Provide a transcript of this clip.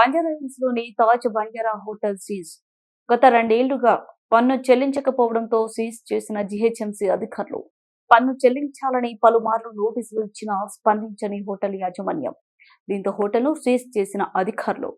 బంజారాహిల్స్‌లోని Taj Banjara hotel seize. గత 2 ఏళ్లుగా పన్ను చెల్లించకపోవడంతో సీజ్ చేసిన జీహెచ్ఎంసీ అధికారులు. పన్ను చెల్లించాలని పలుమార్లు నోటీసులు ఇచ్చినా స్పందించని హోటల్ యాజమాన్యం. దీంతో హోటల్‌ను సీజ్ చేసిన అధికారులు.